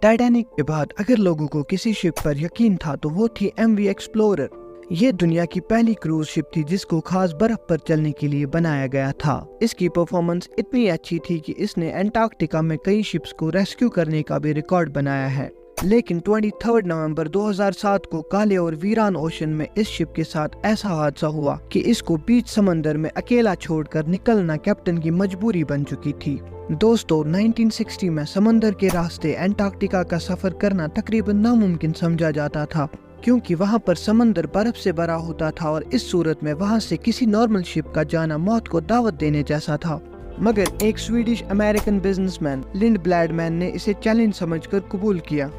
Titanic के बाद अगर लोगों को किसी शिप पर यकीन था तो वो थी MV एक्सप्लोरर। ये दुनिया की पहली क्रूज शिप थी जिसको खास बर्फ पर चलने के लिए बनाया गया था। इसकी परफॉर्मेंस इतनी अच्छी थी कि इसने अंटार्कटिका में कई शिप्स को रेस्क्यू करने का भी रिकॉर्ड बनाया है। लेकिन 23 नवंबर 2007 को काले और वीरान ओशन में इस शिप के साथ ऐसा हादसा हुआ कि इसको बीच समंदर में अकेला छोड़कर निकलना कैप्टन की मजबूरी बन चुकी थी। दोस्तों, 1960 में समंदर के रास्ते अंटार्कटिका का सफर करना तकरीबन नामुमकिन समझा जाता था, क्योंकि वहां पर समंदर बर्फ से भरा होता था और इस सूरत में वहां से किसी नॉर्मल शिप का जाना मौत को दावत देने जैसा था। मगर एक स्वीडिश अमेरिकन बिजनेसमैन लिंडब्लैड मैन ने इसे चैलेंज समझकर कबूल किया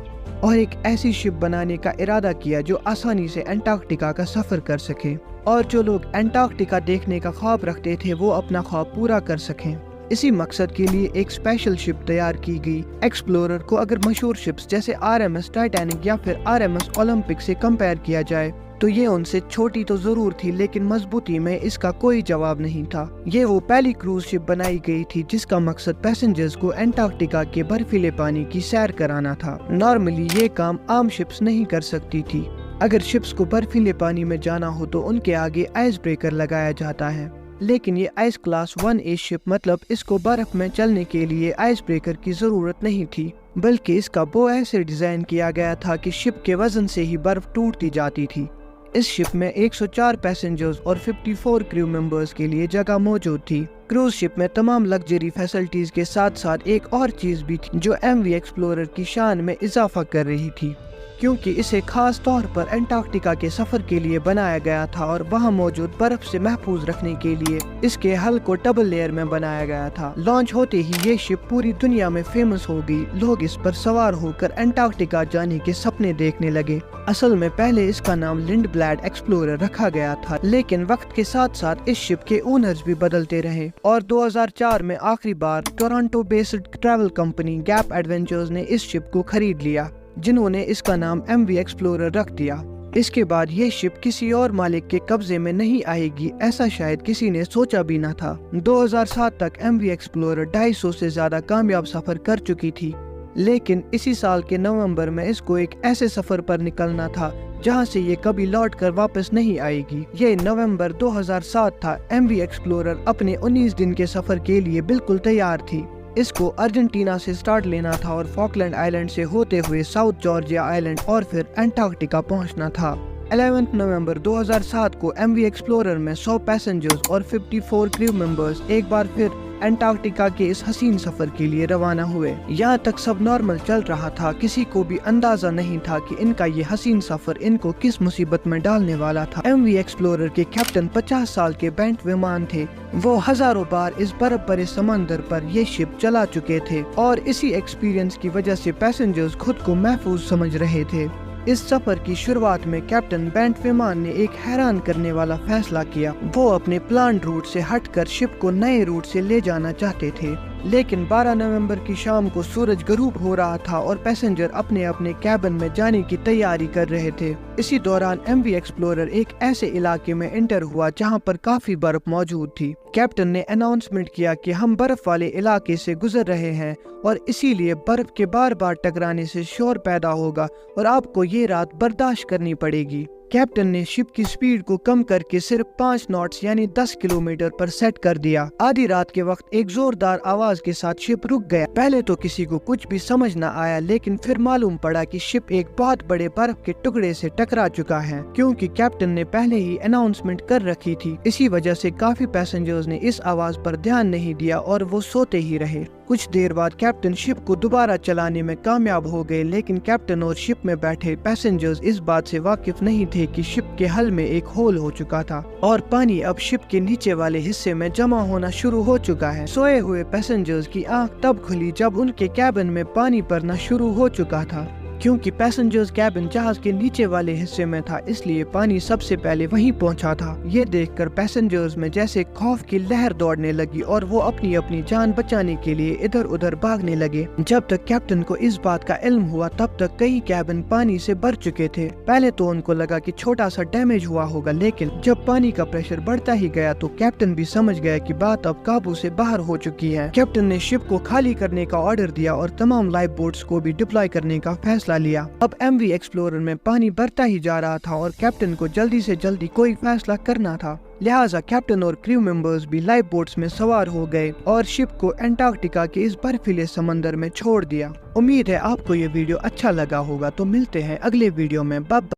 और एक ऐसी शिप बनाने का इरादा किया जो आसानी से अंटार्कटिका का सफर कर सके, और जो लोग अंटार्कटिका देखने का ख्वाब रखते थे वो अपना ख्वाब पूरा कर सकें। इसी मकसद के लिए एक स्पेशल शिप तैयार की गई। एक्सप्लोरर को अगर मशहूर शिप्स जैसे RMS टाइटैनिक या फिर RMS ओलंपिक से कंपेयर किया जाए तो ये उनसे छोटी तो जरूर थी, लेकिन मजबूती में इसका कोई जवाब नहीं था। ये वो पहली क्रूज शिप बनाई गई थी जिसका मकसद पैसेंजर्स को अंटार्कटिका के बर्फीले पानी की सैर कराना था। नॉर्मली ये काम आम शिप्स नहीं कर सकती थी। अगर शिप्स को बर्फीले पानी में जाना हो तो उनके आगे आइस ब्रेकर लगाया जाता है, लेकिन ये आइस क्लास 1A शिप, मतलब इसको बर्फ में चलने के लिए आइस ब्रेकर की जरूरत नहीं थी, बल्कि इसका वो ऐसे डिजाइन किया गया था कि शिप के वजन से ही बर्फ टूटती जाती थी। इस शिप में 104 पैसेंजर्स और 54 क्रू मेंबर्स के लिए जगह मौजूद थी। क्रूज शिप में तमाम लग्जरी फैसिलिटीज के साथ साथ एक और चीज भी थी जो MV एक्सप्लोरर की शान में इजाफा कर रही थी, क्योंकि इसे खास तौर पर अंटार्कटिका के सफर के लिए बनाया गया था और वहां मौजूद बर्फ से महफूज रखने के लिए इसके हल को डबल लेयर में बनाया गया था। लॉन्च होते ही ये शिप पूरी दुनिया में फेमस हो गई। लोग इस पर सवार होकर अंटार्कटिका जाने के सपने देखने लगे। असल में पहले इसका नाम लिंडब्लैड एक्सप्लोरर रखा गया था, लेकिन वक्त के साथ साथ इस शिप के ओनर्स भी बदलते रहे और 2004 में आखिरी बार Toronto based travel company Gap Adventures ने इस शिप को खरीद लिया, जिन्होंने इसका नाम MV एक्सप्लोरर रख दिया। इसके बाद ये शिप किसी और मालिक के कब्जे में नहीं आएगी, ऐसा शायद किसी ने सोचा भी न था। 2007 तक MV एक्सप्लोरर 250 से ज्यादा कामयाब सफर कर चुकी थी, लेकिन इसी साल के नवंबर में इसको एक ऐसे सफर पर निकलना था जहां से ये कभी लौट कर वापस नहीं आएगी। ये नवंबर 2007 था। MV एक्सप्लोरर अपने 19 दिन के सफर के लिए बिल्कुल तैयार थी। इसको अर्जेंटीना से स्टार्ट लेना था और फॉकलैंड आइलैंड से होते हुए साउथ जॉर्जिया आइलैंड और फिर अंटार्कटिका पहुंचना था। 11 नवंबर 2007 को MV एक्सप्लोरर में 100 पैसेंजर्स और 54 क्रू मेंबर्स एक बार फिर अंटार्कटिका के इस हसीन सफर के लिए रवाना हुए। यहाँ तक सब नॉर्मल चल रहा था, किसी को भी अंदाजा नहीं था कि इनका ये हसीन सफर इनको किस मुसीबत में डालने वाला था। MV एक्सप्लोरर के कैप्टन 50 साल के बेंट विमान थे। वो हजारों बार इस बर्फ भरे समंदर पर ये शिप चला चुके थे और इसी एक्सपीरियंस की वजह से पैसेंजर्स खुद को महफूज समझ रहे थे। इस सफर की शुरुआत में कैप्टन बेंट विमान ने एक हैरान करने वाला फैसला किया। वो अपने प्लान रूट से हटकर शिप को नए रूट से ले जाना चाहते थे, लेकिन 12 नवंबर की शाम को सूरज गरूब हो रहा था और पैसेंजर अपने अपने कैबिन में जाने की तैयारी कर रहे थे। इसी दौरान MV एक्सप्लोरर एक ऐसे इलाके में एंटर हुआ जहां पर काफी बर्फ मौजूद थी। कैप्टन ने अनाउंसमेंट किया कि हम बर्फ वाले इलाके से गुजर रहे हैं और इसीलिए बर्फ के बार बार टकराने से शोर पैदा होगा और आपको ये रात बर्दाश्त करनी पड़ेगी। कैप्टन ने शिप की स्पीड को कम करके सिर्फ 5 नॉट्स यानी 10 किलोमीटर पर सेट कर दिया। आधी रात के वक्त एक जोरदार आवाज के साथ शिप रुक गया। पहले तो किसी को कुछ भी समझ न आया, लेकिन फिर मालूम पड़ा कि शिप एक बहुत बड़े बर्फ के टुकड़े से टकरा चुका है, क्योंकि कैप्टन ने पहले ही अनाउंसमेंट कर रखी थी। इसी वजह से काफी पैसेंजर्स ने इस आवाज पर ध्यान नहीं दिया और वो सोते ही रहे। कुछ देर बाद कैप्टन शिप को दोबारा चलाने में कामयाब हो गए, लेकिन कैप्टन और शिप में बैठे पैसेंजर्स इस बात से वाकिफ नहीं थे कि शिप के हल में एक होल हो चुका था और पानी अब शिप के नीचे वाले हिस्से में जमा होना शुरू हो चुका है। सोए हुए पैसेंजर्स की आंख तब खुली जब उनके कैबिन में पानी भरना शुरू हो चुका था। क्योंकि पैसेंजर्स कैबिन जहाज के नीचे वाले हिस्से में था, इसलिए पानी सबसे पहले वहीं पहुंचा था। ये देखकर पैसेंजर्स में जैसे खौफ की लहर दौड़ने लगी और वो अपनी अपनी जान बचाने के लिए इधर उधर भागने लगे। जब तक कैप्टन को इस बात का इल्म हुआ तब तक कई कैबिन पानी से भर चुके थे। पहले तो उनको लगा कि छोटा सा डैमेज हुआ होगा, लेकिन जब पानी का प्रेशर बढ़ता ही गया तो कैप्टन भी समझ गया कि बात अब काबू से बाहर हो चुकी है। कैप्टन ने शिप को खाली करने का ऑर्डर दिया और तमाम लाइफ बोट्स को भी डिप्लॉय करने का फैसला लिया। अब एमवी एक्सप्लोरर में पानी बढ़ता ही जा रहा था और कैप्टन को जल्दी से जल्दी कोई फैसला करना था। लिहाजा कैप्टन और क्रू मेंबर्स भी लाइफ बोट्स में सवार हो गए और शिप को अंटार्कटिका के इस बर्फीले समंदर में छोड़ दिया। उम्मीद है आपको ये वीडियो अच्छा लगा होगा, तो मिलते हैं अगले वीडियो में। बाय।